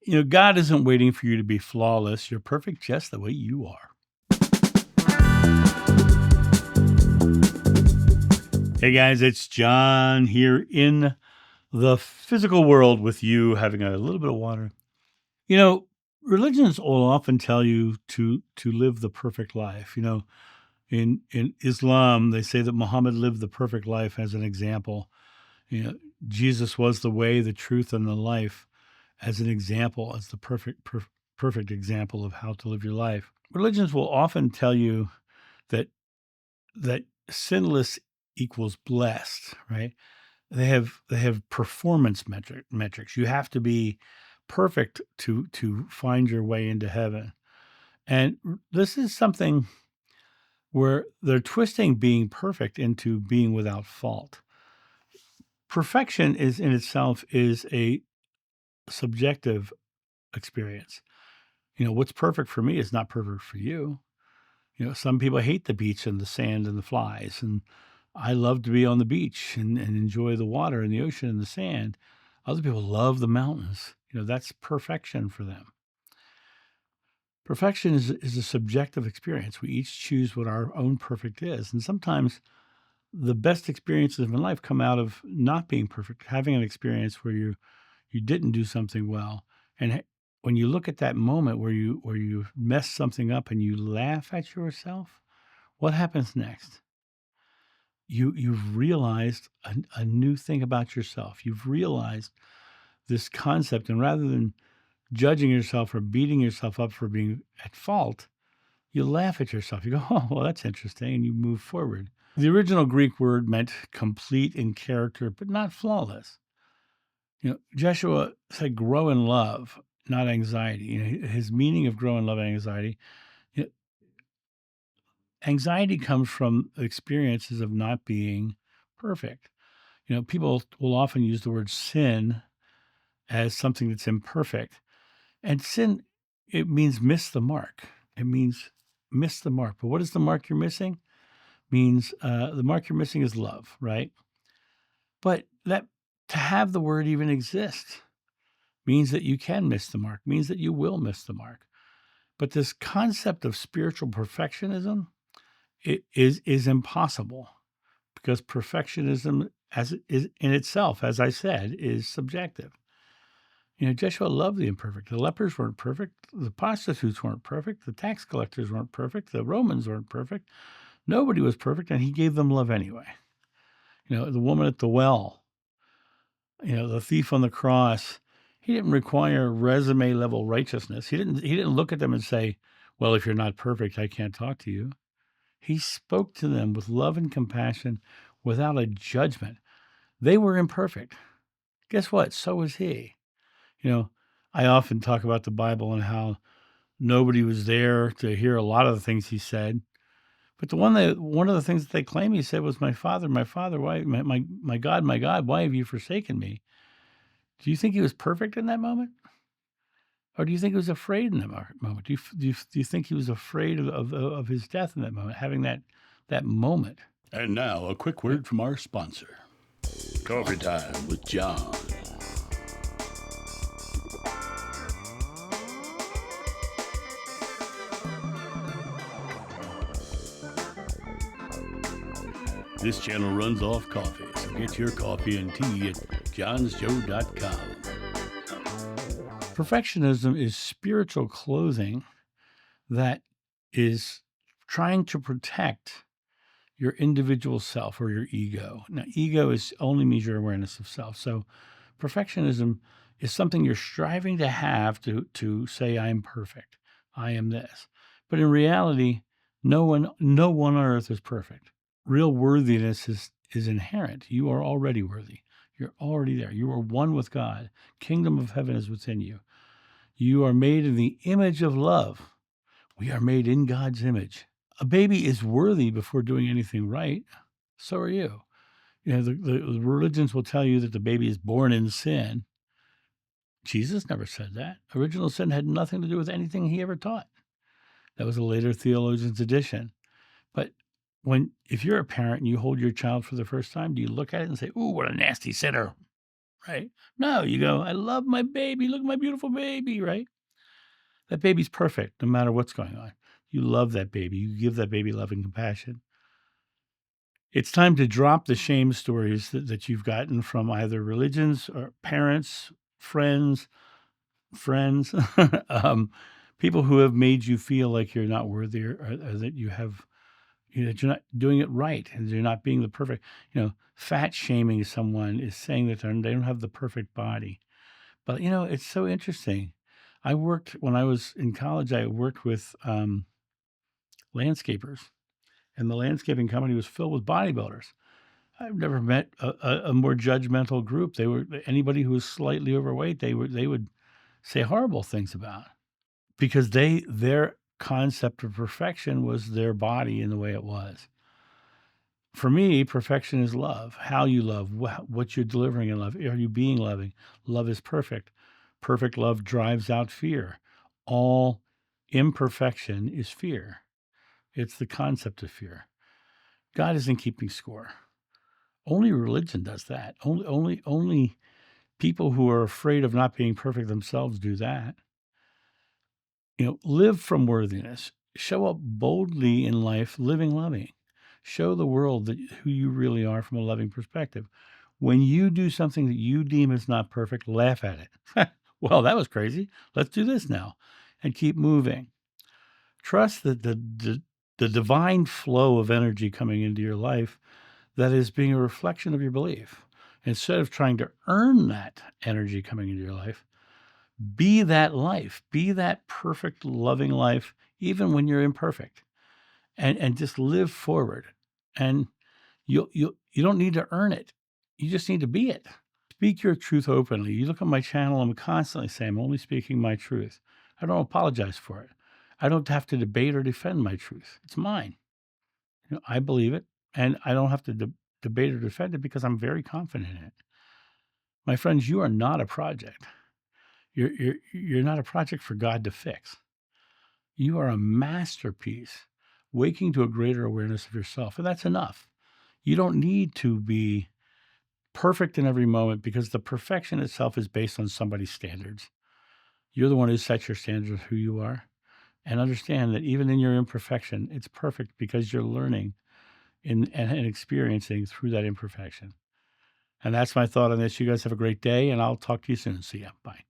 God isn't waiting for you to be flawless. You're perfect just the way you are. Hey guys, it's John here in the physical world with you, having a little bit of water. Religions will often tell you to live the perfect life. In Islam, they say that Muhammad lived the perfect life as an example. Jesus was the way, the truth, and the life as an example, as the perfect example of how to live your life. Religions will often tell you that sinless equals blessed, right? They have performance metrics. You have to be perfect to find your way into heaven. And this is something where they're twisting being perfect into being without fault. Perfection is in itself is a subjective experience. What's perfect for me is not perfect for you. Some people hate the beach and the sand and the flies, and I love to be on the beach and enjoy the water and the ocean and the sand. Other people love the mountains. That's perfection for them. Perfection is a subjective experience. We each choose what our own perfect is. And sometimes the best experiences in life come out of not being perfect, having an experience where you didn't do something well. And when you look at that moment where you mess something up and you laugh at yourself, what happens next? You've realized a new thing about yourself. You've realized this concept, and rather than judging yourself or beating yourself up for being at fault, you laugh at yourself. You go, oh, well, that's interesting, and you move forward. The original Greek word meant complete in character, but not flawless. Jeshua said, grow in love, not anxiety. His meaning of grow in love and anxiety. Anxiety comes from experiences of not being perfect. People will often use the word sin as something that's imperfect. And sin, it means miss the mark. It means miss the mark. But what is the mark you're missing? Means the mark you're missing is love, right? But that to have the word even exist means that you can miss the mark, means that you will miss the mark. But this concept of spiritual perfectionism is impossible, because perfectionism as it is in itself, as I said, is subjective. Jeshua loved the imperfect. The lepers weren't perfect. The prostitutes weren't perfect. The tax collectors weren't perfect. The Romans weren't perfect. Nobody was perfect, and he gave them love anyway. The woman at the well, the thief on the cross, he didn't require resume level righteousness. He didn't look at them and say, well, if you're not perfect, I can't talk to you. He spoke to them with love and compassion without a judgment. They were imperfect. Guess what? So was he. I often talk about the Bible and how nobody was there to hear a lot of the things he said. But one of the things that they claim he said was, my Father, why, my God, why have you forsaken me? Do you think he was perfect in that moment? Or do you think he was afraid in that moment? Do you think he was afraid of his death in that moment, having that moment? And now, a quick word from our sponsor. Coffee Time with John. This channel runs off coffee, so get your coffee and tea at johnsjoe.com. Perfectionism is spiritual clothing that is trying to protect your individual self or your ego. Now, ego only means your awareness of self. So perfectionism is something you're striving to have to say, I'm perfect. I am this. But in reality, no one on earth is perfect. Real worthiness is inherent. You are already worthy. You're already there. You are one with God. Kingdom of heaven is within you. You are made in the image of love. We are made in God's image. A baby is worthy before doing anything right. So are you. The religions will tell you that the baby is born in sin. Jesus never said that. Original sin had nothing to do with anything he ever taught. That was a later theologian's addition. But if you're a parent and you hold your child for the first time, do you look at it and say, ooh, what a nasty sinner? right? No, you go, I love my baby. Look at my beautiful baby, right? That baby's perfect no matter what's going on. You love that baby. You give that baby love and compassion. It's time to drop the shame stories that you've gotten from either religions or parents, friends, friends, um, people who have made you feel like you're not worthy or that you have, that you're not doing it right and you're not being the perfect, fat shaming someone is saying that they don't have the perfect body. But, it's so interesting. When I was in college, I worked with landscapers, and the landscaping company was filled with bodybuilders. I've never met a more judgmental group. They were anybody who was slightly overweight, they would say horrible things about because their concept of perfection was their body in the way it was. For me, perfection is love. How you love, what you're delivering in love. Are you being loving? Love is perfect. Perfect love drives out fear. All imperfection is fear. It's the concept of fear. God isn't keeping score. Only religion does that. Only people who are afraid of not being perfect themselves do that. Live from worthiness. Show up boldly in life, living loving. Show the world who you really are from a loving perspective. When you do something that you deem is not perfect, laugh at it. Well, that was crazy. Let's do this now and keep moving. Trust that the divine flow of energy coming into your life that is being a reflection of your belief. Instead of trying to earn that energy coming into your life, be that life, be that perfect, loving life, even when you're imperfect, and just live forward. And you don't need to earn it. You just need to be it. Speak your truth openly. You look at my channel, I'm constantly saying I'm only speaking my truth. I don't apologize for it. I don't have to debate or defend my truth. It's mine. I believe it, and I don't have to debate or defend it because I'm very confident in it. My friends, you are not a project. You're not a project for God to fix. You are a masterpiece, waking to a greater awareness of yourself, and that's enough. You don't need to be perfect in every moment because the perfection itself is based on somebody's standards. You're the one who sets your standards of who you are, and understand that even in your imperfection, it's perfect because you're learning and experiencing through that imperfection. And that's my thought on this. You guys have a great day, and I'll talk to you soon. See ya. Bye.